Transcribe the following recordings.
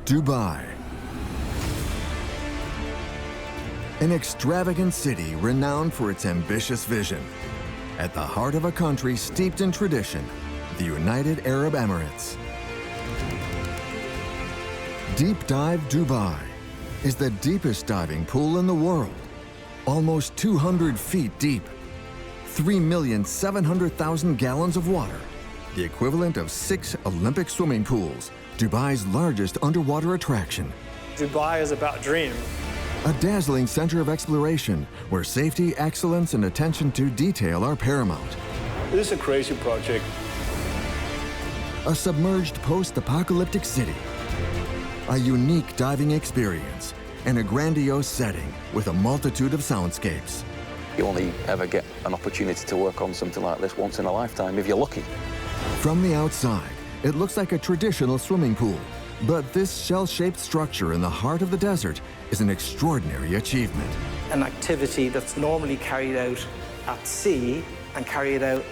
Dubai. An extravagant city renowned for its ambitious vision. At the heart of a country steeped in tradition, the United Arab Emirates. Deep Dive Dubai is the deepest diving pool in the world, almost 200 feet deep, 3,700,000 gallons of water, the equivalent of 6 Olympic swimming pools, Dubai's largest underwater attraction. Dubai is about dream. A dazzling center of exploration where safety, excellence, and attention to detail are paramount. This is a crazy project. A submerged post-apocalyptic city. A unique diving experience and a grandiose setting with a multitude of soundscapes. You only ever get an opportunity to work on something like this once in a lifetime, if you're lucky. From the outside, it looks like a traditional swimming pool, but this shell-shaped structure in the heart of the desert is an extraordinary achievement. An activity that's normally carried out at sea and carried out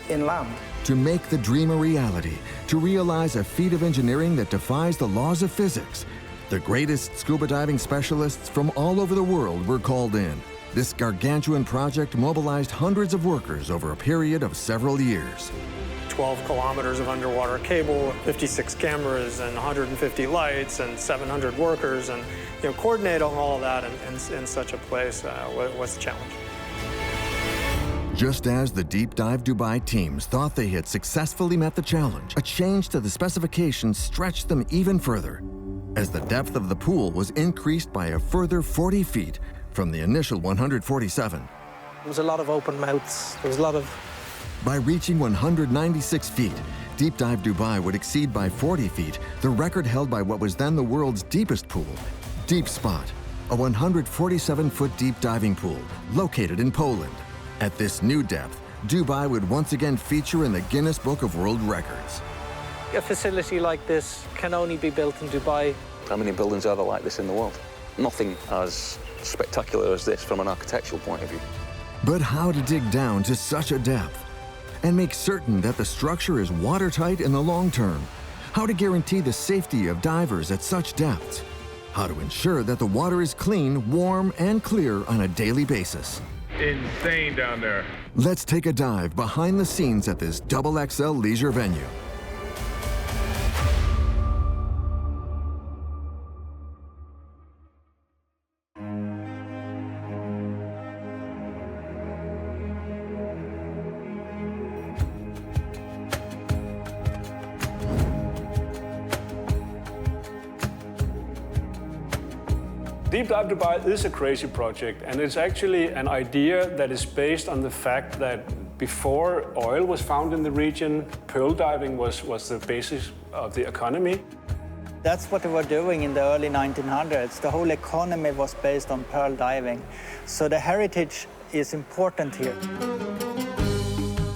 inland. To make the dream a reality, to realize a feat of engineering that defies the laws of physics, the greatest scuba diving specialists from all over the world were called in. This gargantuan project mobilized hundreds of workers over a period of several years. 12 kilometers of underwater cable, 56 cameras, and 150 lights, and 700 workers, and coordinating all of that in such a place was a challenge. Just as the Deep Dive Dubai teams thought they had successfully met the challenge, a change to the specifications stretched them even further, as the depth of the pool was increased by a further 40 feet from the initial 147. There was a lot of open mouths. There was a lot of... By reaching 196 feet, Deep Dive Dubai would exceed by 40 feet the record held by what was then the world's deepest pool, Deep Spot, a 147-foot deep diving pool located in Poland. At this new depth, Dubai would once again feature in the Guinness Book of World Records. A facility like this can only be built in Dubai. How many buildings are there like this in the world? Nothing as spectacular as this from an architectural point of view. But how to dig down to such a depth and make certain that the structure is watertight in the long term? How to guarantee the safety of divers at such depths? How to ensure that the water is clean, warm, and clear on a daily basis? Insane down there. Let's take a dive behind the scenes at this XXL leisure venue. Deep Dive Dubai is a crazy project, and it's actually an idea that is based on the fact that before oil was found in the region, pearl diving was the basis of the economy. That's what they were doing in the early 1900s. The whole economy was based on pearl diving. So the heritage is important here.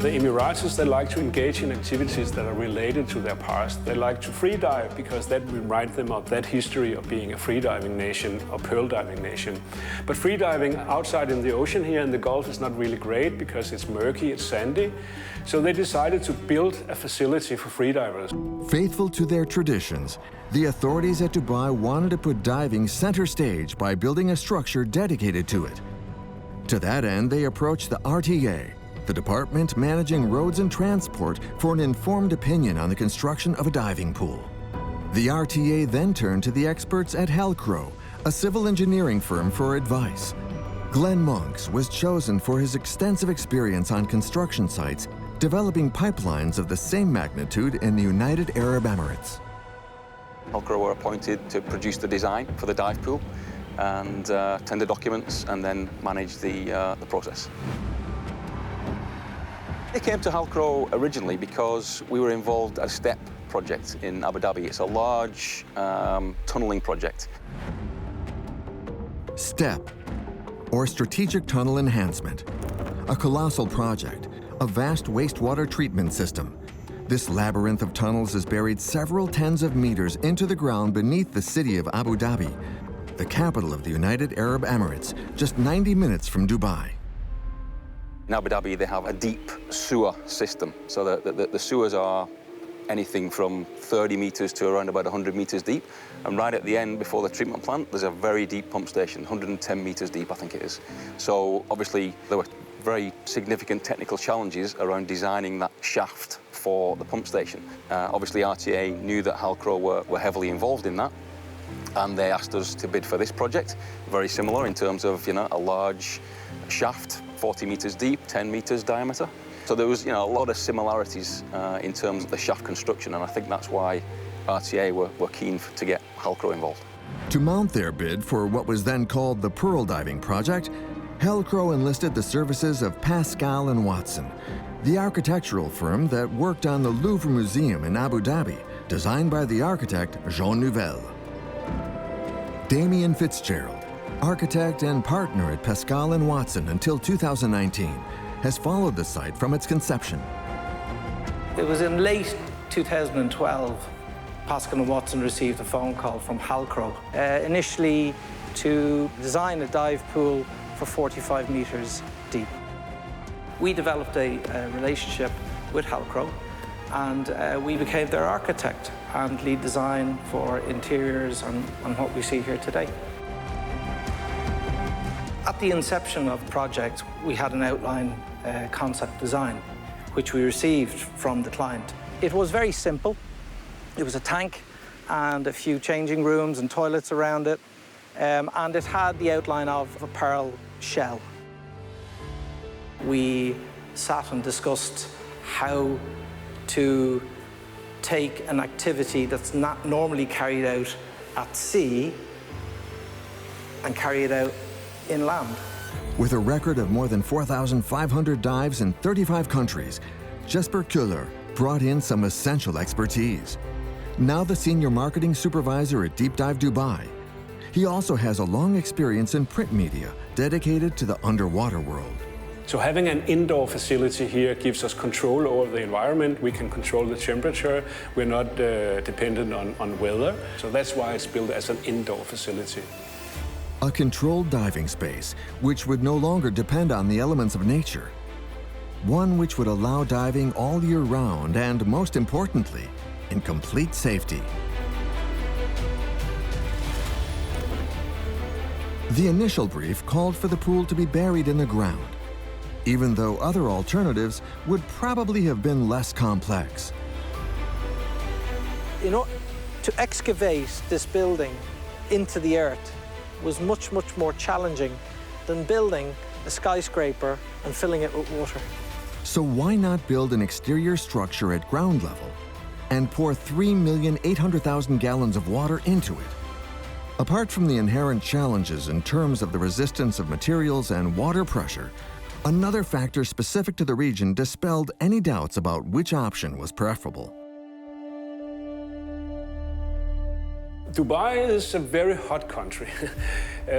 The Emiratis, they like to engage in activities that are related to their past. They like to free dive because that reminds them of that history of being a free diving nation, a pearl diving nation. But free diving outside in the ocean here in the Gulf is not really great because it's murky, it's sandy. So they decided to build a facility for free divers. Faithful to their traditions, the authorities at Dubai wanted to put diving center stage by building a structure dedicated to it. To that end, they approached the RTA, the department managing roads and transport, for an informed opinion on the construction of a diving pool. The RTA then turned to the experts at Halcrow, a civil engineering firm, for advice. Glenn Monks was chosen for his extensive experience on construction sites, developing pipelines of the same magnitude in the United Arab Emirates. Halcrow were appointed to produce the design for the dive pool and tender documents and then manage the process. They came to Halcrow originally because we were involved at a STEP project in Abu Dhabi. It's a large tunneling project. STEP, or Strategic Tunnel Enhancement, a colossal project, a vast wastewater treatment system. This labyrinth of tunnels is buried several tens of meters into the ground beneath the city of Abu Dhabi, the capital of the United Arab Emirates, just 90 minutes from Dubai. In Abu Dhabi, they have a deep sewer system, so the sewers are anything from 30 meters to around about 100 meters deep. And right at the end, before the treatment plant, there's a very deep pump station, 110 meters deep, I think it is. So obviously, there were very significant technical challenges around designing that shaft for the pump station. Obviously, RTA knew that Halcro were heavily involved in that, and they asked us to bid for this project. Very similar in terms of, a large shaft, 40 meters deep, 10 meters diameter. So there was, a lot of similarities in terms of the shaft construction, and I think that's why RTA were keen to get Halcro involved. To mount their bid for what was then called the Pearl Diving Project, Halcro enlisted the services of Pascal & Watson, the architectural firm that worked on the Louvre Museum in Abu Dhabi, designed by the architect Jean Nouvel. Damien Fitzgerald, architect and partner at Pascal & Watson until 2019, has followed the site from its conception. It was in late 2012, Pascal & Watson received a phone call from Halcro, initially to design a dive pool for 45 meters deep. We developed a relationship with Halcro, and we became their architect and lead design for interiors and what we see here today. At the inception of the project, we had an outline concept design, which we received from the client. It was very simple. It was a tank and a few changing rooms and toilets around it, and it had the outline of a pearl shell. We sat and discussed how to take an activity that's not normally carried out at sea and carry it out inland. With a record of more than 4,500 dives in 35 countries, Jesper Kuller brought in some essential expertise. Now the senior marketing supervisor at Deep Dive Dubai, he also has a long experience in print media dedicated to the underwater world. So having an indoor facility here gives us control over the environment. We can control the temperature. We're not dependent on weather. So that's why it's built as an indoor facility. A controlled diving space which would no longer depend on the elements of nature. One which would allow diving all year round and, most importantly, in complete safety. The initial brief called for the pool to be buried in the ground, even though other alternatives would probably have been less complex. To excavate this building into the earth was much, much more challenging than building a skyscraper and filling it with water. So why not build an exterior structure at ground level and pour 3,800,000 gallons of water into it? Apart from the inherent challenges in terms of the resistance of materials and water pressure, another factor specific to the region dispelled any doubts about which option was preferable. Dubai is a very hot country.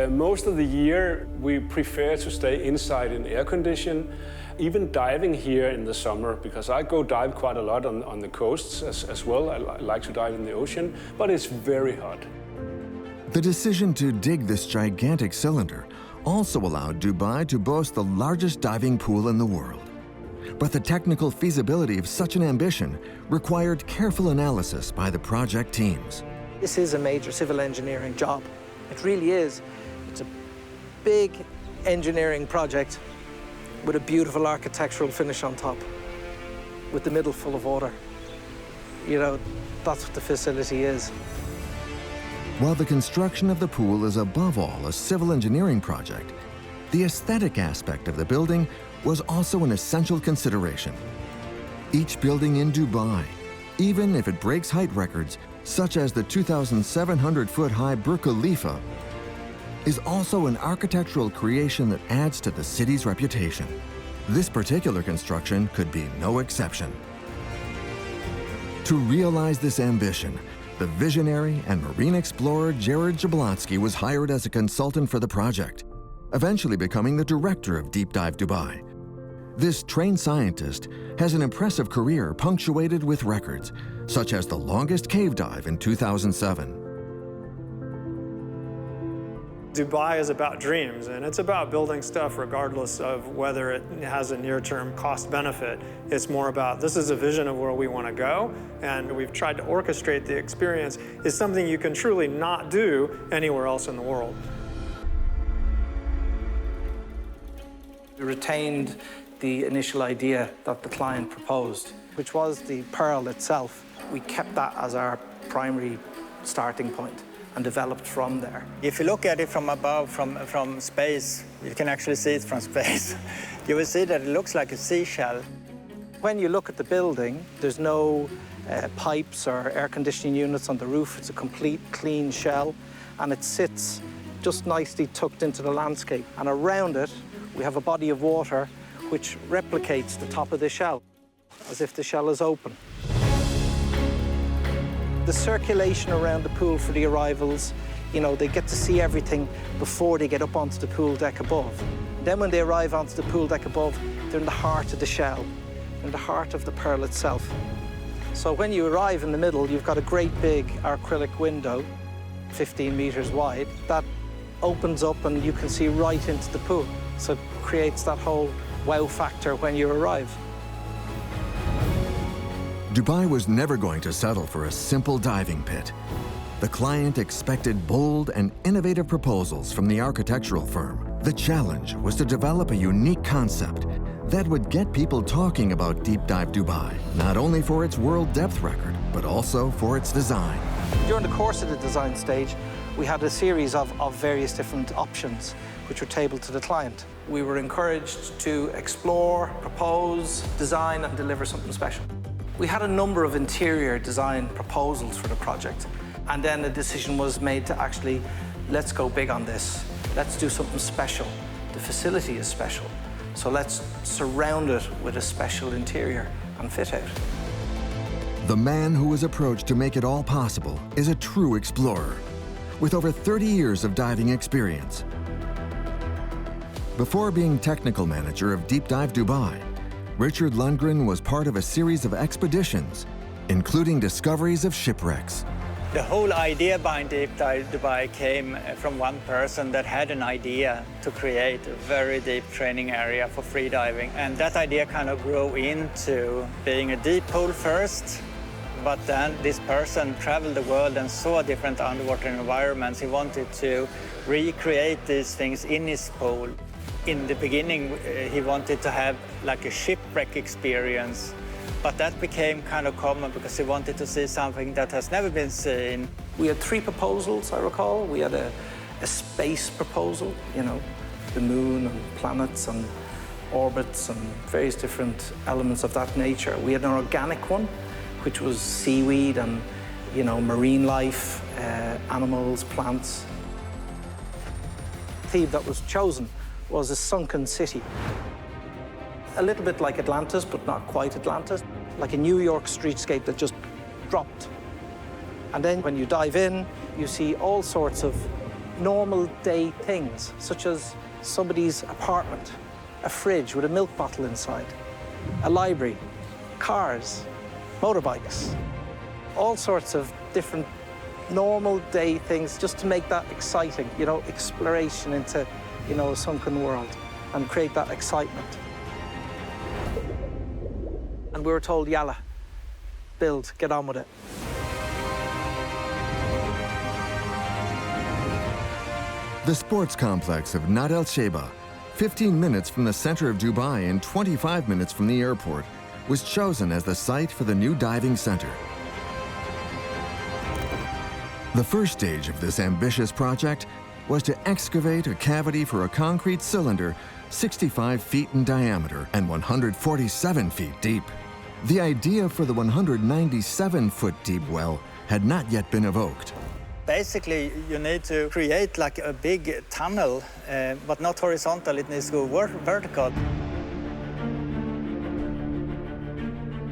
Most of the year we prefer to stay inside in air condition, even diving here in the summer, because I go dive quite a lot on the coasts as well. I like to dive in the ocean, but it's very hot. The decision to dig this gigantic cylinder also allowed Dubai to boast the largest diving pool in the world. But the technical feasibility of such an ambition required careful analysis by the project teams. This is a major civil engineering job. It really is. It's a big engineering project with a beautiful architectural finish on top, with the middle full of water. That's what the facility is. While the construction of the pool is above all a civil engineering project, the aesthetic aspect of the building was also an essential consideration. Each building in Dubai, even if it breaks height records, such as the 2,700-foot-high Burj Khalifa, is also an architectural creation that adds to the city's reputation. This particular construction could be no exception. To realize this ambition, the visionary and marine explorer Jared Jablonski was hired as a consultant for the project, eventually becoming the director of Deep Dive Dubai. This trained scientist has an impressive career punctuated with records, such as the longest cave dive in 2007. Dubai is about dreams, and it's about building stuff regardless of whether it has a near-term cost benefit. It's more about, this is a vision of where we want to go, and we've tried to orchestrate the experience. It's something you can truly not do anywhere else in the world. We retained the initial idea that the client proposed, which was the pearl itself. We kept that as our primary starting point and developed from there. If you look at it from above, from space, you can actually see it from space. You will see that it looks like a seashell. When you look at the building, there's no pipes or air conditioning units on the roof. It's a complete clean shell, and it sits just nicely tucked into the landscape. And around it, we have a body of water which replicates the top of the shell, as if the shell is open. The circulation around the pool for the arrivals, you know, they get to see everything before they get up onto the pool deck above. Then when they arrive onto the pool deck above, they're in the heart of the shell, in the heart of the pearl itself. So when you arrive in the middle, you've got a great big acrylic window, 15 meters wide, that opens up and you can see right into the pool. So it creates that whole wow factor when you arrive. Dubai was never going to settle for a simple diving pit. The client expected bold and innovative proposals from the architectural firm. The challenge was to develop a unique concept that would get people talking about Deep Dive Dubai, not only for its world depth record, but also for its design. During the course of the design stage, we had a series of various different options which were tabled to the client. We were encouraged to explore, propose, design, and deliver something special. We had a number of interior design proposals for the project, and then a decision was made to actually, let's go big on this. Let's do something special. The facility is special, so let's surround it with a special interior and fit out. The man who was approached to make it all possible is a true explorer, with over 30 years of diving experience. Before being technical manager of Deep Dive Dubai, Richard Lundgren was part of a series of expeditions, including discoveries of shipwrecks. The whole idea behind Deep Dive Dubai came from one person that had an idea to create a very deep training area for freediving. And that idea kind of grew into being a deep pool first, but then this person traveled the world and saw different underwater environments. He wanted to recreate these things in his pool. In the beginning, he wanted to have like a shipwreck experience, but that became kind of common because he wanted to see something that has never been seen. We had 3 proposals, I recall. We had a space proposal, you know, the moon and planets and orbits and various different elements of that nature. We had an organic one, which was seaweed and, you know, marine life, animals, plants. The theme that was chosen was a sunken city. A little bit like Atlantis, but not quite Atlantis. Like a New York streetscape that just dropped. And then when you dive in, you see all sorts of normal day things, such as somebody's apartment, a fridge with a milk bottle inside, a library, cars, motorbikes, all sorts of different normal day things just to make that exciting, you know, exploration into, you know, a sunken world and create that excitement. And we were told, yalla, build, get on with it. The sports complex of Nad El Sheba, 15 minutes from the center of Dubai and 25 minutes from the airport, was chosen as the site for the new diving center. The first stage of this ambitious project was to excavate a cavity for a concrete cylinder 65 feet in diameter and 147 feet deep. The idea for the 197-foot deep well had not yet been evoked. Basically, you need to create like a big tunnel, but not horizontal, it needs to go vertical.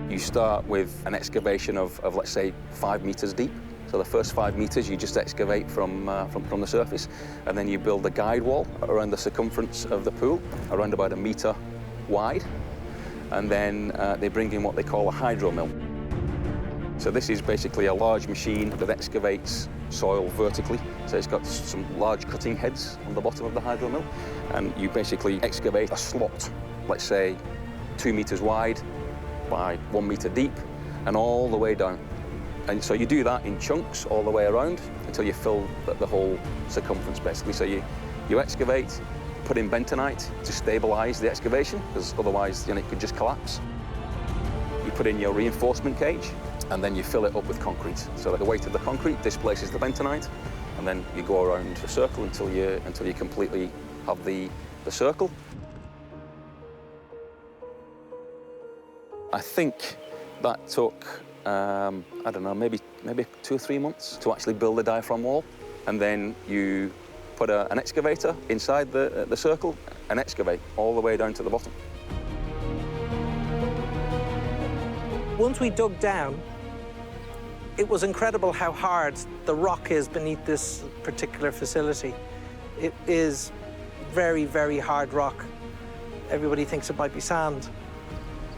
You start with an excavation of let's say, 5 meters deep. So the first 5 meters you just excavate from the surface, and then you build a guide wall around the circumference of the pool, around about 1 meter wide, and then they bring in what they call a hydro mill. So this is basically a large machine that excavates soil vertically. So it's got some large cutting heads on the bottom of the hydro mill, and you basically excavate a slot, let's say 2 meters wide by 1 meter deep, and all the way down. And so you do that in chunks all the way around until you fill the whole circumference, basically. So you excavate, put in bentonite to stabilize the excavation, because otherwise it could just collapse. You put in your reinforcement cage, and then you fill it up with concrete. So the weight of the concrete displaces the bentonite, and then you go around the circle until you completely have the circle. I think that took, I don't know, maybe 2 or 3 months to actually build the diaphragm wall. And then you put an excavator inside the circle and excavate all the way down to the bottom. Once we dug down, it was incredible how hard the rock is beneath this particular facility. It is very, very hard rock. Everybody thinks it might be sand,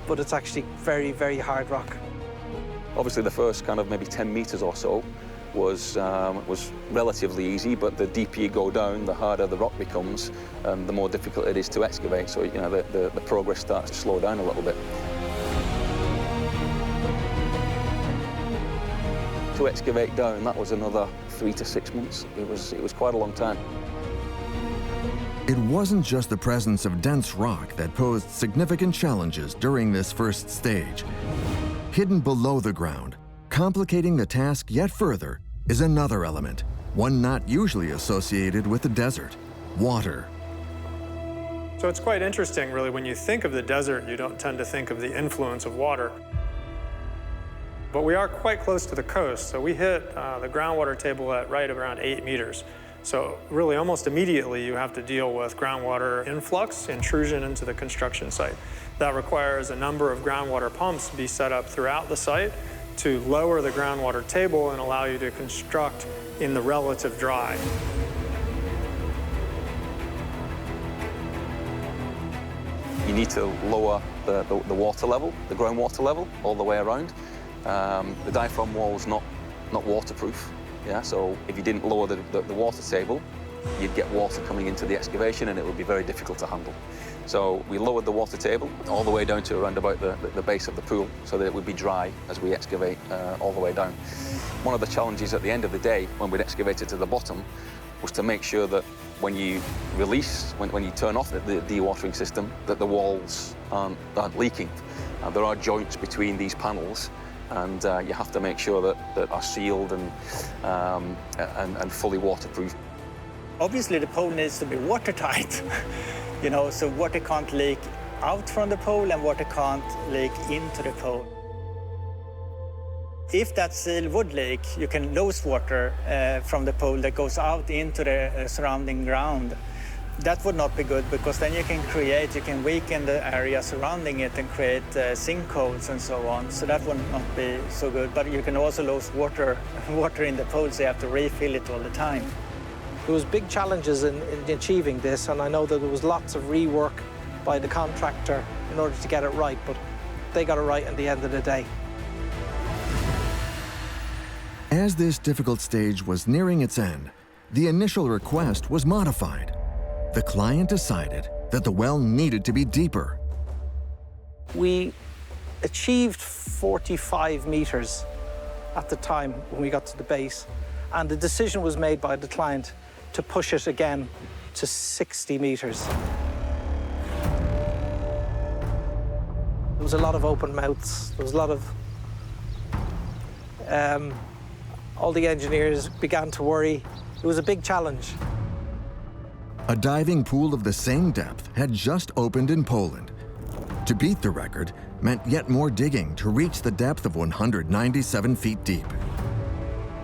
but it's actually very, very hard rock. Obviously, the first kind of maybe 10 meters or so was relatively easy, but the deeper you go down, the harder the rock becomes, and the more difficult it is to excavate. So, the progress starts to slow down a little bit. To excavate down, that was another 3 to 6 months. It was quite a long time. It wasn't just the presence of dense rock that posed significant challenges during this first stage. Hidden below the ground, complicating the task yet further, is another element, one not usually associated with the desert: water. So it's quite interesting, really, when you think of the desert, you don't tend to think of the influence of water. But we are quite close to the coast, so we hit the groundwater table at right around 8 meters. So really, almost immediately, you have to deal with groundwater influx, intrusion into the construction site. That requires a number of groundwater pumps be set up throughout the site to lower the groundwater table and allow you to construct in the relative dry. You need to lower the water level, the groundwater level, all the way around. The diaphragm wall is not waterproof, yeah? So if you didn't lower the water table, you'd get water coming into the excavation and it would be very difficult to handle. So we lowered the water table all the way down to around about the base of the pool so that it would be dry as we excavate all the way down. One of the challenges at the end of the day when we'd excavated to the bottom was to make sure that when you release, when you turn off the dewatering system, that the walls aren't leaking. There are joints between these panels, and you have to make sure that are sealed and fully waterproof. Obviously, the pole needs to be watertight, so water can't leak out from the pole and water can't leak into the pole. If that seal would leak, you can lose water from the pole that goes out into the surrounding ground. That would not be good, because then you can weaken the area surrounding it and create sinkholes and so on. So that would not be so good. But you can also lose water in the pole, so you have to refill it all the time. There was big challenges in achieving this, and I know that there was lots of rework by the contractor in order to get it right, but they got it right at the end of the day. As this difficult stage was nearing its end, the initial request was modified. The client decided that the well needed to be deeper. We achieved 45 meters at the time when we got to the base, and the decision was made by the client to push it again to 60 meters. There was a lot of open mouths. There was a lot of... all the engineers began to worry. It was a big challenge. A diving pool of the same depth had just opened in Poland. To beat the record meant yet more digging to reach the depth of 197 feet deep.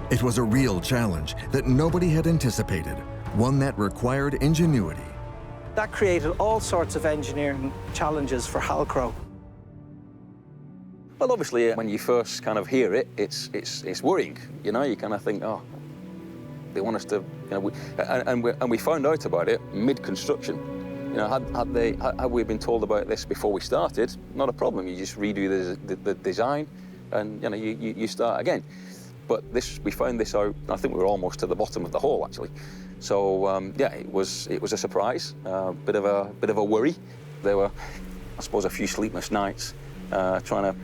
It was a real challenge that nobody had anticipated, one that required ingenuity. That created all sorts of engineering challenges for Halcro. Well, obviously, when you first kind of hear it, it's worrying. You kind of think, oh, they want us to, and we found out about it mid-construction. Had we been told about this before we started, not a problem. You just redo the design, and you start again. But we found this out, I think we were almost to the bottom of the hole, actually. So, yeah, it was a surprise, bit of a worry. There were, I suppose, a few sleepless nights trying to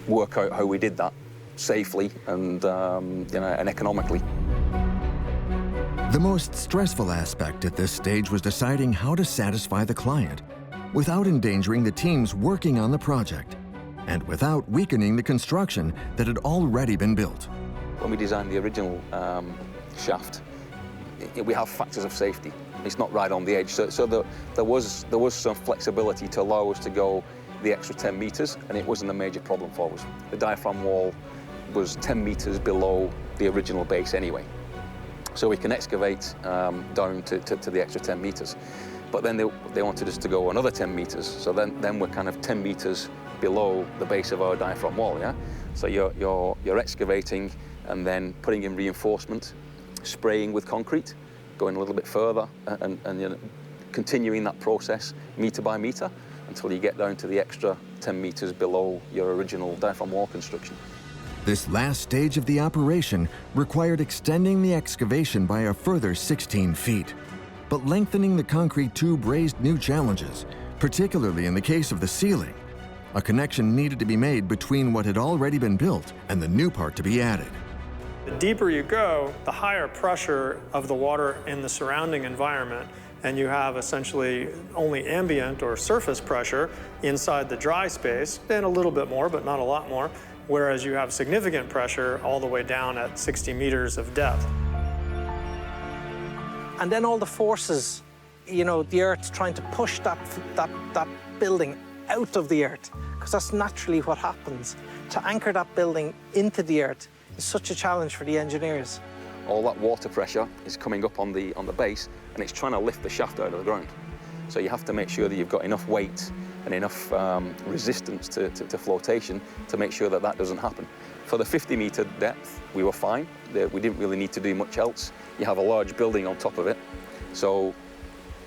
work out how we did that safely and, you know, and economically. The most stressful aspect at this stage was deciding how to satisfy the client without endangering the teams working on the project and without weakening the construction that had already been built. When we designed the original shaft, we have factors of safety. It's not right on the edge, so there was some flexibility to allow us to go the extra 10 meters, and it wasn't a major problem for us. The diaphragm wall was 10 meters below the original base anyway. So we can excavate down to the extra 10 meters. But then they wanted us to go another 10 meters. So then we're kind of 10 meters below the base of our diaphragm wall, yeah? So you're excavating and then putting in reinforcement, spraying with concrete, going a little bit further and you know, continuing that process meter by meter until you get down to the extra 10 meters below your original diaphragm wall construction. This last stage of the operation required extending the excavation by a further 16 feet. But lengthening the concrete tube raised new challenges, particularly in the case of the ceiling. A connection needed to be made between what had already been built and the new part to be added. The deeper you go, the higher pressure of the water in the surrounding environment, and you have essentially only ambient or surface pressure inside the dry space, and a little bit more, but not a lot more, whereas you have significant pressure all the way down at 60 meters of depth. And then all the forces, you know, the Earth's trying to push that building out of the Earth, because that's naturally what happens. To anchor that building into the Earth is such a challenge for the engineers. All that water pressure is coming up on the base, and it's trying to lift the shaft out of the ground. So you have to make sure that you've got enough weight and enough resistance to flotation to make sure that that doesn't happen. For the 50-meter depth, we were fine. We didn't really need to do much else. You have a large building on top of it, so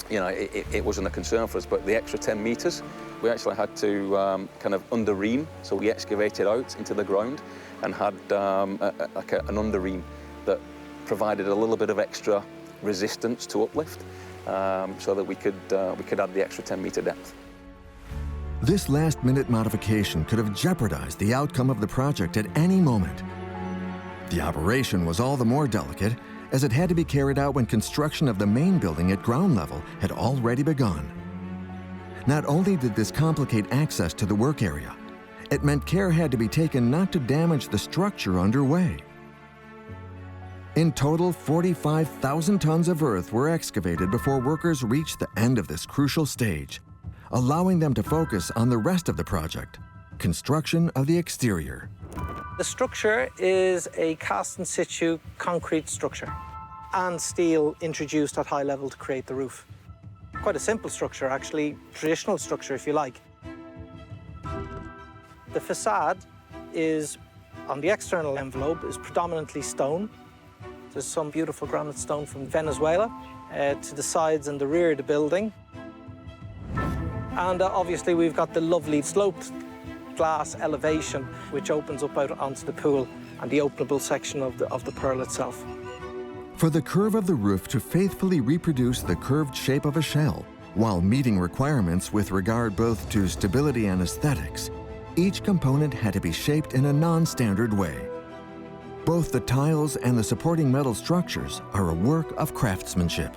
you know it wasn't a concern for us. But the extra 10 meters, we actually had to kind of under-ream. So we excavated out into the ground and had like an under-ream that provided a little bit of extra resistance to uplift, so that we could add the extra 10-meter depth. This last-minute modification could have jeopardized the outcome of the project at any moment. The operation was all the more delicate as it had to be carried out when construction of the main building at ground level had already begun. Not only did this complicate access to the work area, it meant care had to be taken not to damage the structure underway. In total, 45,000 tons of earth were excavated before workers reached the end of this crucial stage, allowing them to focus on the rest of the project, construction of the exterior. The structure is a cast in situ concrete structure and steel introduced at high level to create the roof. Quite a simple structure, actually, traditional structure, if you like. The facade is, on the external envelope, is predominantly stone. There's some beautiful granite stone from Venezuela to the sides and the rear of the building. And obviously we've got the lovely sloped glass elevation, which opens up out onto the pool and the openable section of the pearl itself. For the curve of the roof to faithfully reproduce the curved shape of a shell, while meeting requirements with regard both to stability and aesthetics, each component had to be shaped in a non-standard way. Both the tiles and the supporting metal structures are a work of craftsmanship.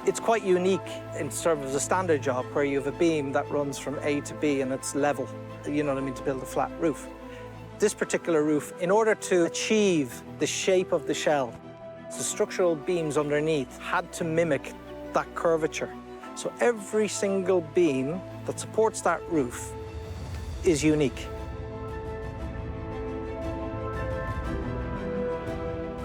It's quite unique in sort of a standard job where you have a beam that runs from A to B and it's level, you know what I mean, to build a flat roof. This particular roof, in order to achieve the shape of the shell, the structural beams underneath had to mimic that curvature. So every single beam that supports that roof is unique.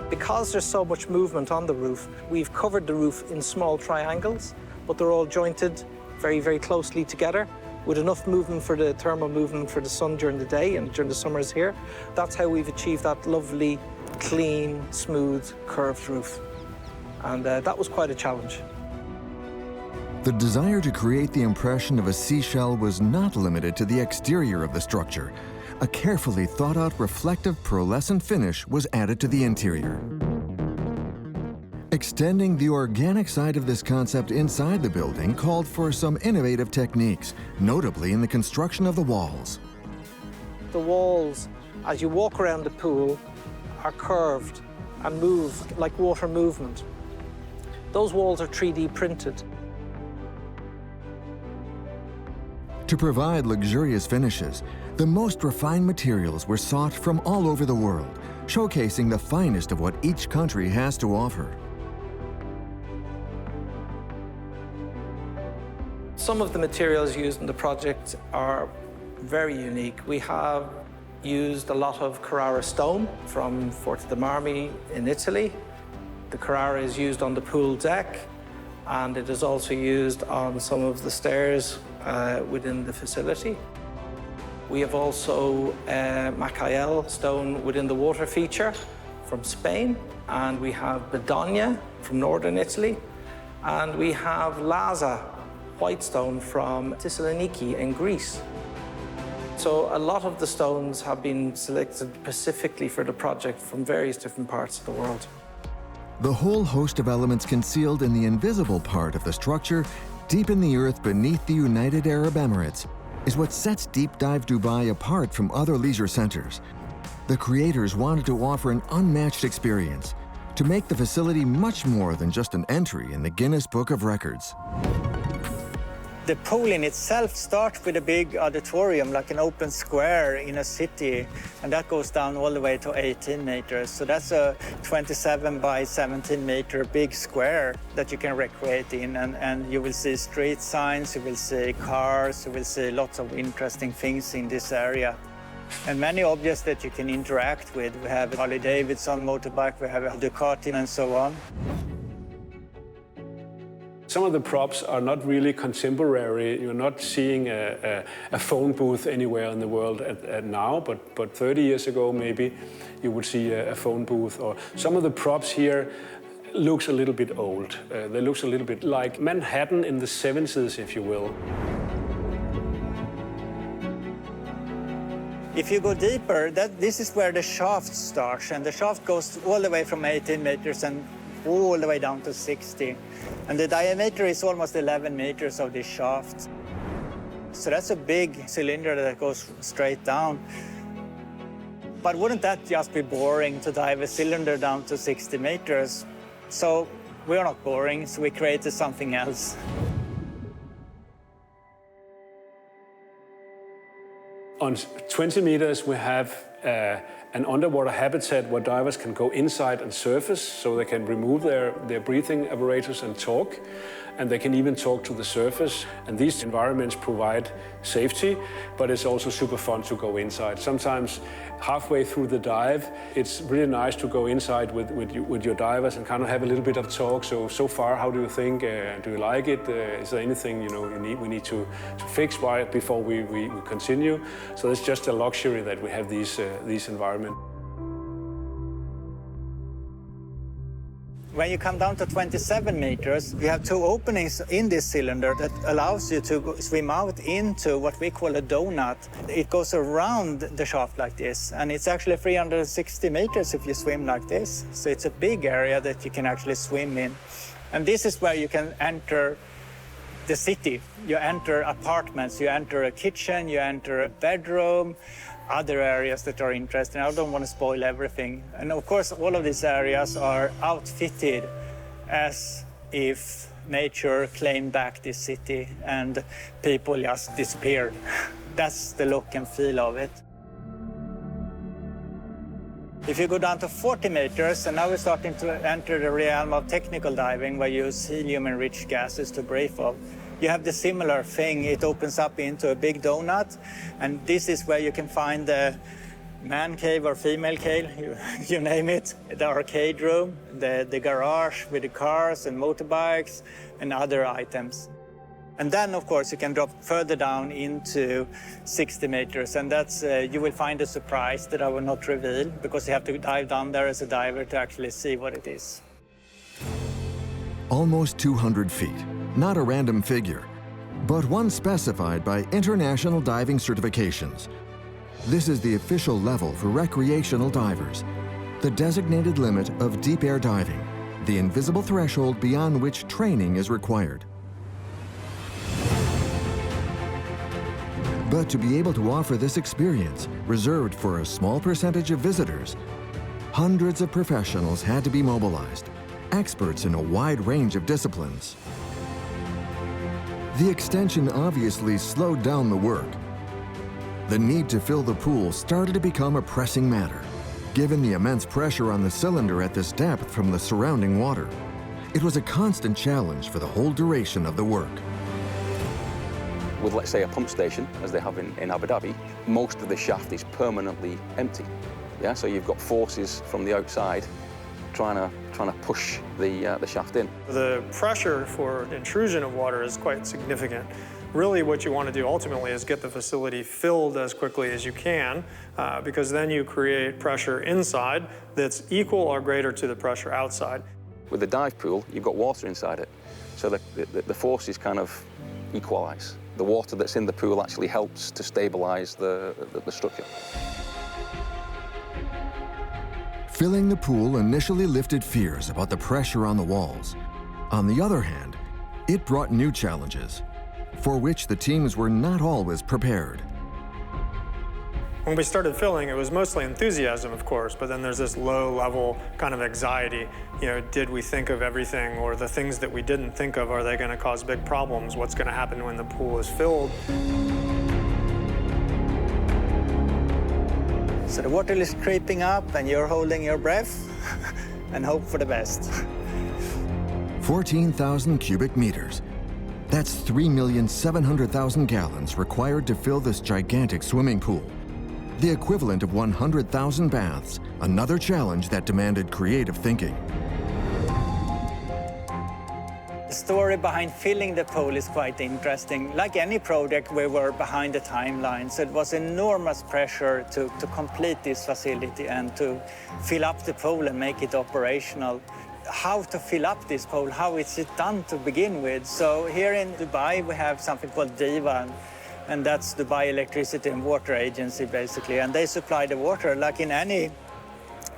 Because there's so much movement on the roof, we've covered the roof in small triangles, but they're all jointed very, very closely together with enough movement for the thermal movement for the sun during the day and during the summers here. That's how we've achieved that lovely, clean, smooth, curved roof. And that was quite a challenge. The desire to create the impression of a seashell was not limited to the exterior of the structure, a carefully thought-out reflective pearlescent finish was added to the interior. Extending the organic side of this concept inside the building called for some innovative techniques, notably in the construction of the walls. The walls, as you walk around the pool, are curved and move like water movement. Those walls are 3D printed. To provide luxurious finishes, the most refined materials were sought from all over the world, showcasing the finest of what each country has to offer. Some of the materials used in the project are very unique. We have used a lot of Carrara stone from Forte dei Marmi in Italy. The Carrara is used on the pool deck, and it is also used on some of the stairs within the facility. We have also Macael stone within the water feature from Spain, and we have Bedonia from northern Italy, and we have Laza white stone from Thessaloniki in Greece. So a lot of the stones have been selected specifically for the project from various different parts of the world. The whole host of elements concealed in the invisible part of the structure, deep in the earth beneath the United Arab Emirates, is what sets Deep Dive Dubai apart from other leisure centers. The creators wanted to offer an unmatched experience, to make the facility much more than just an entry in the Guinness Book of Records. The pool in itself starts with a big auditorium, like an open square in a city, and that goes down all the way to 18 meters. So that's a 27 by 17 meter big square that you can recreate in, and you will see street signs, you will see cars, you will see lots of interesting things in this area. And many objects that you can interact with. We have a Harley Davidson motorbike, we have a Ducati, and so on. Some of the props are not really contemporary. You're not seeing a phone booth anywhere in the world at now, but 30 years ago maybe you would see a phone booth. Or some of the props here looks a little bit old. They look a little bit like Manhattan in the 70s, if you will. If you go deeper, this is where the shaft starts, and the shaft goes all the way from 18 meters and all the way down to 60. And the diameter is almost 11 meters of this shaft. So that's a big cylinder that goes straight down. But wouldn't that just be boring to dive a cylinder down to 60 meters? So we're not boring, so we created something else. On 20 meters, we have an underwater habitat where divers can go inside and surface, so they can remove their breathing apparatus and talk. And they can even talk to the surface. And these environments provide safety, but it's also super fun to go inside. Sometimes halfway through the dive, it's really nice to go inside with your divers and kind of have a little bit of talk. So far, how do you think? Do you like it? Is there anything we need to fix before we continue? So it's just a luxury that we have these environments. When you come down to 27 meters, you have two openings in this cylinder that allows you to swim out into what we call a donut. It goes around the shaft like this, and it's actually 360 meters if you swim like this. So it's a big area that you can actually swim in. And this is where you can enter the city. You enter apartments, you enter a kitchen, you enter a bedroom, other areas that are interesting. I don't want to spoil everything. And of course, all of these areas are outfitted as if nature claimed back this city and people just disappeared. That's the look and feel of it. If you go down to 40 meters, and now we're starting to enter the realm of technical diving, where you use helium-enriched gases to breathe off. You have the similar thing. It opens up into a big donut, and this is where you can find the man cave or female cave, you name it, the arcade room, the garage with the cars and motorbikes and other items. And then, of course, you can drop further down into 60 meters, and that's you will find a surprise that I will not reveal, because you have to dive down there as a diver to actually see what it is. Almost 200 feet. Not a random figure, but one specified by international diving certifications. This is the official level for recreational divers, the designated limit of deep air diving, the invisible threshold beyond which training is required. But to be able to offer this experience, reserved for a small percentage of visitors, hundreds of professionals had to be mobilized, experts in a wide range of disciplines. The extension obviously slowed down the work. The need to fill the pool started to become a pressing matter, given the immense pressure on the cylinder at this depth from the surrounding water. It was a constant challenge for the whole duration of the work. With, let's say, a pump station, as they have in Abu Dhabi, most of the shaft is permanently empty. Yeah, so you've got forces from the outside trying to push the shaft in. The pressure for intrusion of water is quite significant. Really what you want to do ultimately is get the facility filled as quickly as you can, because then you create pressure inside that's equal or greater to the pressure outside. With the dive pool, you've got water inside it, so the forces kind of equalize. The water that's in the pool actually helps to stabilize the structure. Filling the pool initially lifted fears about the pressure on the walls. On the other hand, it brought new challenges, for which the teams were not always prepared. When we started filling, it was mostly enthusiasm, of course, but then there's this low-level kind of anxiety. You know, did we think of everything, or the things that we didn't think of, are they going to cause big problems? What's going to happen when the pool is filled? So the water is creeping up and you're holding your breath and hope for the best. 14,000 cubic meters. That's 3,700,000 gallons required to fill this gigantic swimming pool. The equivalent of 100,000 baths, another challenge that demanded creative thinking. The story behind filling the pool is quite interesting. Like any project, we were behind the timeline, so it was enormous pressure to complete this facility and to fill up the pool and make it operational. How to fill up this pool, how is it done to begin with? So here in Dubai, we have something called DEWA, and that's Dubai Electricity and Water Agency, basically. And they supply the water, like in any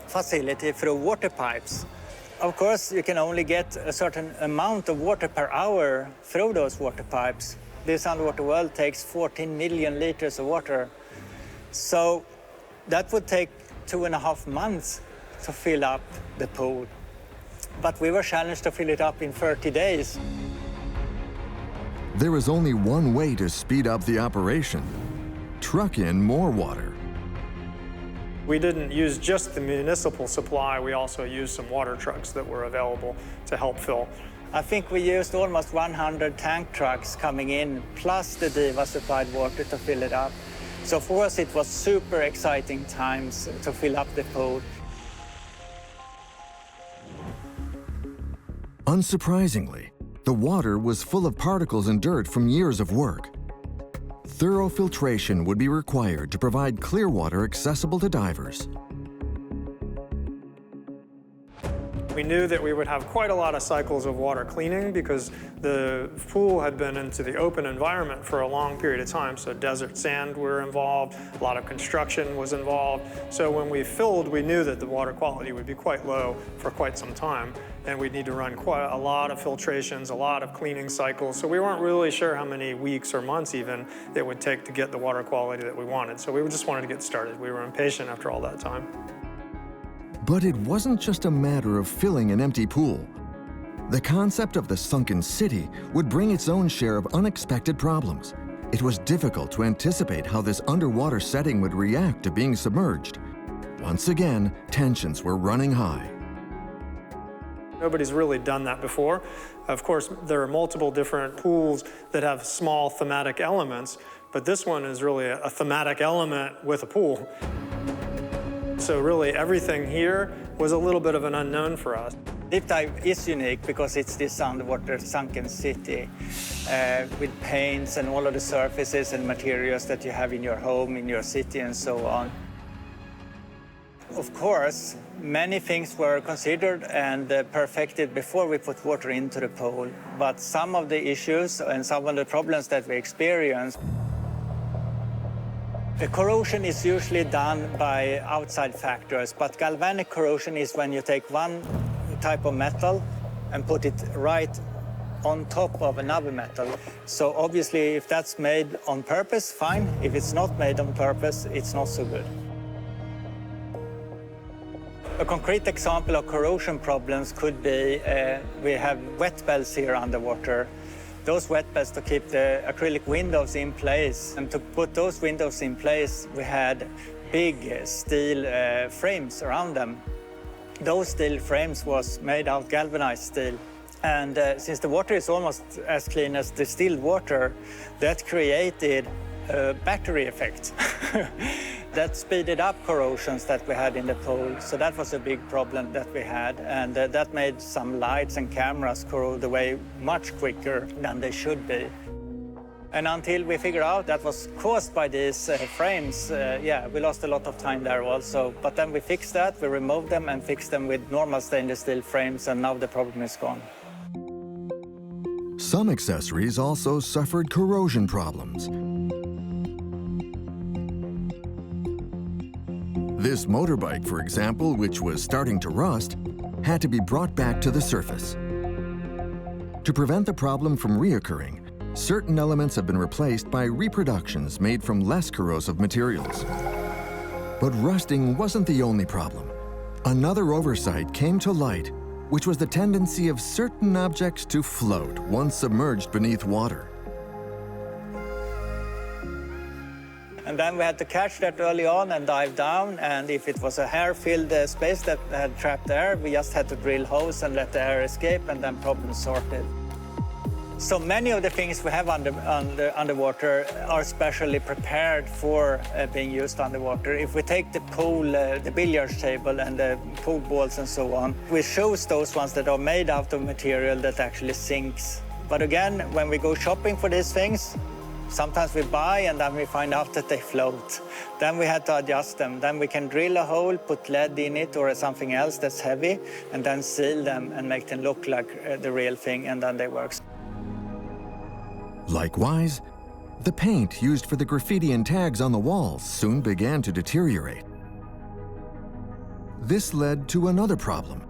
facility, through water pipes. Of course, you can only get a certain amount of water per hour through those water pipes. This underwater world takes 14 million liters of water. So that would take 2.5 months to fill up the pool. But we were challenged to fill it up in 30 days. There was only one way to speed up the operation: truck in more water. We didn't use just the municipal supply, we also used some water trucks that were available to help fill. I think we used almost 100 tank trucks coming in, plus the DEWA supplied water to fill it up. So for us, it was super exciting times to fill up the pool. Unsurprisingly, the water was full of particles and dirt from years of work. Thorough filtration would be required to provide clear water accessible to divers. We knew that we would have quite a lot of cycles of water cleaning because the pool had been into the open environment for a long period of time. So desert sand were involved, a lot of construction was involved. So when we filled, we knew that the water quality would be quite low for quite some time. And we'd need to run quite a lot of filtrations, a lot of cleaning cycles. So we weren't really sure how many weeks or months even it would take to get the water quality that we wanted. So we just wanted to get started. We were impatient after all that time. But it wasn't just a matter of filling an empty pool. The concept of the sunken city would bring its own share of unexpected problems. It was difficult to anticipate how this underwater setting would react to being submerged. Once again, tensions were running high. Nobody's really done that before. Of course, there are multiple different pools that have small thematic elements, but this one is really a thematic element with a pool. So really everything here was a little bit of an unknown for us. Deep dive is unique because it's this underwater sunken city with paints and all of the surfaces and materials that you have in your home, in your city, and so on. Of course, many things were considered and perfected before we put water into the pool, but some of the issues and some of the problems that we experienced The corrosion is usually done by outside factors, but galvanic corrosion is when you take one type of metal and put it right on top of another metal. So obviously, if that's made on purpose, fine. If it's not made on purpose, it's not so good. A concrete example of corrosion problems could be, we have wet belts here underwater. Those wet belts to keep the acrylic windows in place. And to put those windows in place, we had big steel frames around them. Those steel frames was made out of galvanized steel. And since the water is almost as clean as distilled water, that created a battery effect. That speeded up corrosions that we had in the pool. So that was a big problem that we had. And that made some lights and cameras corrode away much quicker than they should be. And until we figured out that was caused by these frames, yeah, we lost a lot of time there also. But then we fixed that, we removed them and fixed them with normal stainless steel frames, and now the problem is gone. Some accessories also suffered corrosion problems. This motorbike, for example, which was starting to rust, had to be brought back to the surface. To prevent the problem from reoccurring, certain elements have been replaced by reproductions made from less corrosive materials. But rusting wasn't the only problem. Another oversight came to light, which was the tendency of certain objects to float once submerged beneath water. And then we had to catch that early on and dive down, and if it was a hair-filled space that had trapped air, we just had to drill holes and let the air escape, and then problem sorted. So many of the things we have underwater are specially prepared for being used underwater. If we take the pool, the billiards table and the pool balls and so on, we choose those ones that are made out of material that actually sinks. But again, when we go shopping for these things, sometimes we buy and then we find out that they float. Then we had to adjust them. Then we can drill a hole, put lead in it or something else that's heavy, and then seal them and make them look like the real thing, and then they work. Likewise, the paint used for the graffiti and tags on the walls soon began to deteriorate. This led to another problem,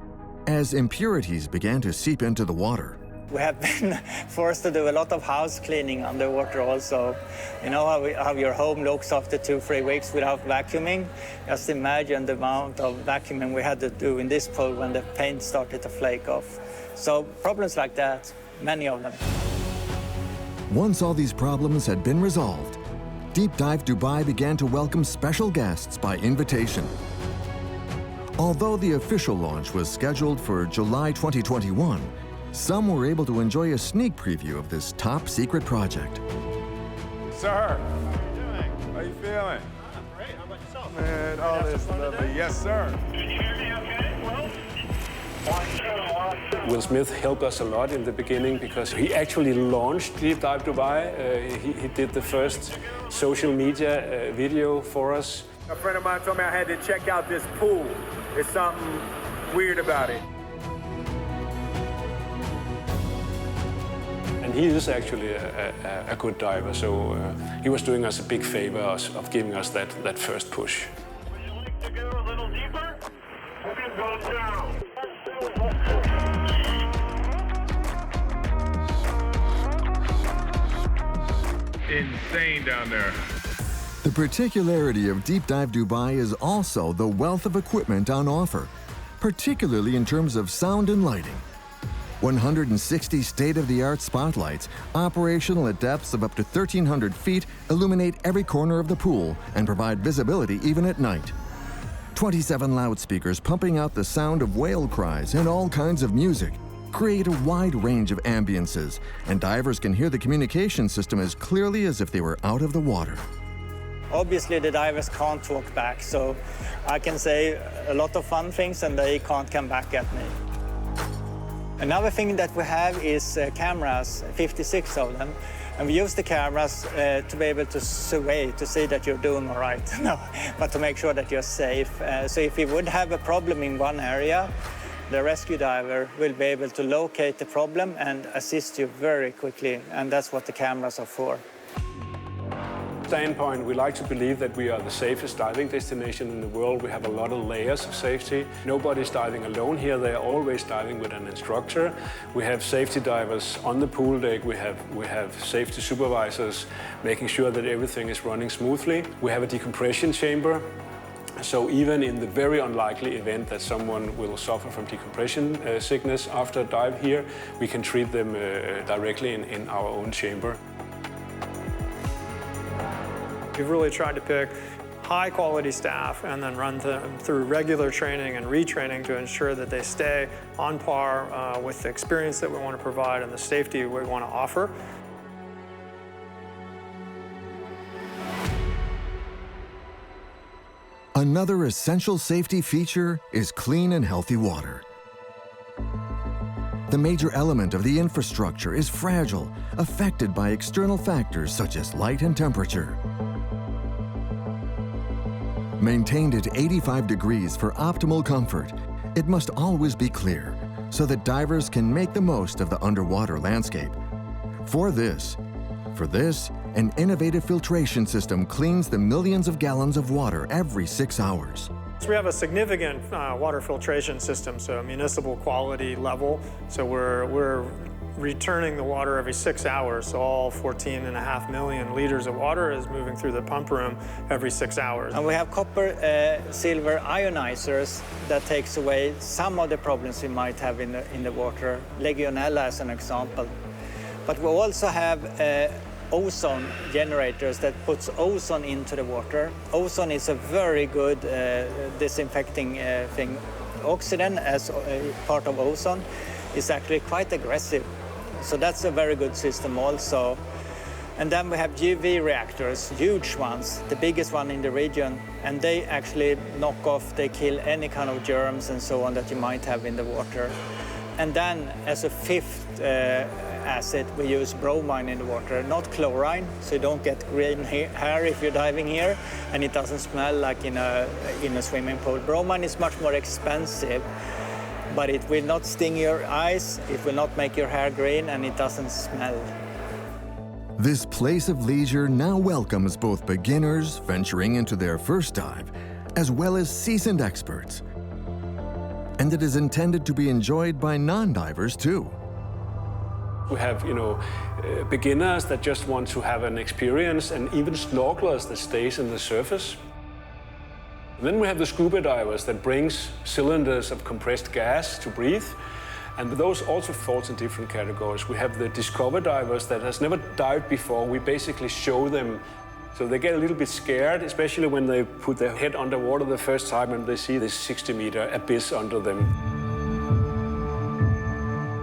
as impurities began to seep into the water. We have been forced to do a lot of house cleaning underwater also. You know how your home looks after 2-3 weeks without vacuuming? Just imagine the amount of vacuuming we had to do in this pool when the paint started to flake off. So problems like that, many of them. Once all these problems had been resolved, Deep Dive Dubai began to welcome special guests by invitation. Although the official launch was scheduled for July 2021, some were able to enjoy a sneak preview of this top-secret project. Sir, how you doing? How you feeling? I'm great. How about yourself? Man, all this lovely. Yes, sir. Can you hear me okay? Well, 1, 2, 1, 2. Will Smith helped us a lot in the beginning because he actually launched Deep Dive Dubai. He did the first social media video for us. A friend of mine told me I had to check out this pool. There's something weird about it. And he is actually a good diver, so he was doing us a big favor of giving us that first push. Would you like to go a little deeper? We can go down. Insane down there. The particularity of Deep Dive Dubai is also the wealth of equipment on offer, particularly in terms of sound and lighting. 160 state-of-the-art spotlights, operational at depths of up to 1,300 feet, illuminate every corner of the pool and provide visibility even at night. 27 loudspeakers pumping out the sound of whale cries and all kinds of music create a wide range of ambiances, and divers can hear the communication system as clearly as if they were out of the water. Obviously, the divers can't talk back, so I can say a lot of fun things and they can't come back at me. Another thing that we have is cameras, 56 of them. And we use the cameras to be able to survey, to see that you're doing all right. No, but to make sure that you're safe. So if you would have a problem in one area, the rescue diver will be able to locate the problem and assist you very quickly. And that's what the cameras are for. standpoint, we like to believe that we are the safest diving destination in the world. We have a lot of layers of safety. Nobody's diving alone here. They're always diving with an instructor. We have safety divers on the pool deck. We have safety supervisors making sure that everything is running smoothly. We have a decompression chamber. So even in the very unlikely event that someone will suffer from decompression sickness after a dive here, we can treat them directly in our own chamber. We've really tried to pick high-quality staff and then run them through regular training and retraining to ensure that they stay on par with the experience that we want to provide and the safety we want to offer. Another essential safety feature is clean and healthy water. The major element of the infrastructure is fragile, affected by external factors such as light and temperature. Maintained at 85 degrees for optimal comfort, it must always be clear so that divers can make the most of the underwater landscape. For this, an innovative filtration system cleans the millions of gallons of water every 6 hours. So we have a significant water filtration system, so a municipal quality level. So we're returning the water every 6 hours. So all 14.5 million liters of water is moving through the pump room every 6 hours. And we have copper, silver ionizers that takes away some of the problems we might have in the water, Legionella as an example. But we also have ozone generators that puts ozone into the water. Ozone is a very good disinfecting thing. Oxygen, as part of ozone, is actually quite aggressive. So that's a very good system also. And then we have UV reactors, huge ones, the biggest one in the region. And they actually they kill any kind of germs and so on that you might have in the water. And then as a fifth acid, we use bromine in the water, not chlorine, so you don't get green hair if you're diving here, and it doesn't smell like in a swimming pool. Bromine is much more expensive, but it will not sting your eyes, it will not make your hair green, and it doesn't smell. This place of leisure now welcomes both beginners venturing into their first dive, as well as seasoned experts. And it is intended to be enjoyed by non-divers too. We have, beginners that just want to have an experience, and even snorkelers that stays in the surface. Then we have the scuba divers that brings cylinders of compressed gas to breathe, and those also falls in different categories. We have the discover divers that has never dived before. We basically show them, so they get a little bit scared, especially when they put their head underwater the first time and they see this 60-meter abyss under them.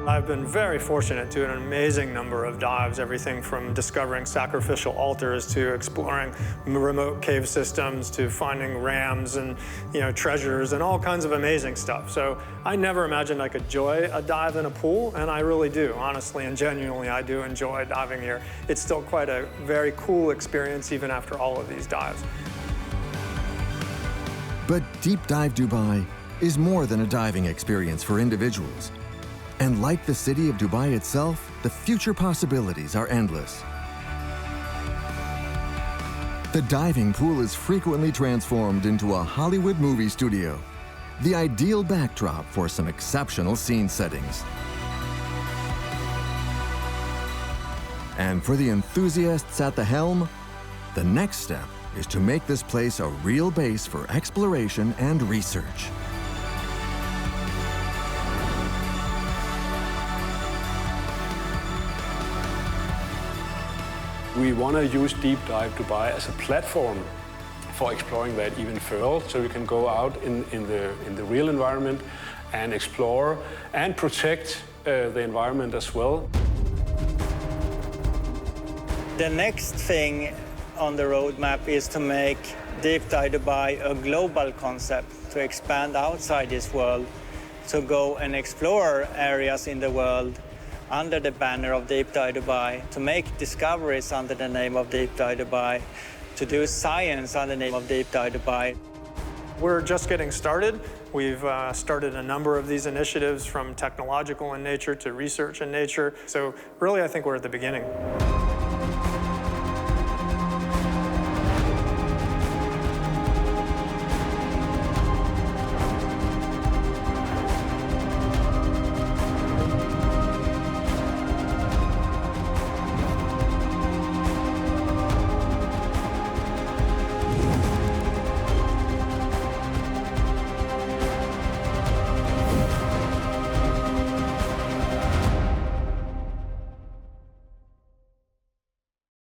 I've been very fortunate to do an amazing number of dives, everything from discovering sacrificial altars to exploring remote cave systems to finding rams and treasures and all kinds of amazing stuff. So I never imagined I could enjoy a dive in a pool, and I really do, honestly and genuinely. I do enjoy diving here. It's still quite a very cool experience even after all of these dives. But Deep Dive Dubai is more than a diving experience for individuals. And like the city of Dubai itself, the future possibilities are endless. The diving pool is frequently transformed into a Hollywood movie studio, the ideal backdrop for some exceptional scene settings. And for the enthusiasts at the helm, the next step is to make this place a real base for exploration and research. We want to use Deep Dive Dubai as a platform for exploring that even further, so we can go out in the real environment and explore and protect the environment as well. The next thing on the roadmap is to make Deep Dive Dubai a global concept, to expand outside this world, to go and explore areas in the world under the banner of Deep Dive Dubai, to make discoveries under the name of Deep Dive Dubai, to do science under the name of Deep Dive Dubai. We're just getting started. We've started a number of these initiatives, from technological in nature to research in nature. So really, I think we're at the beginning.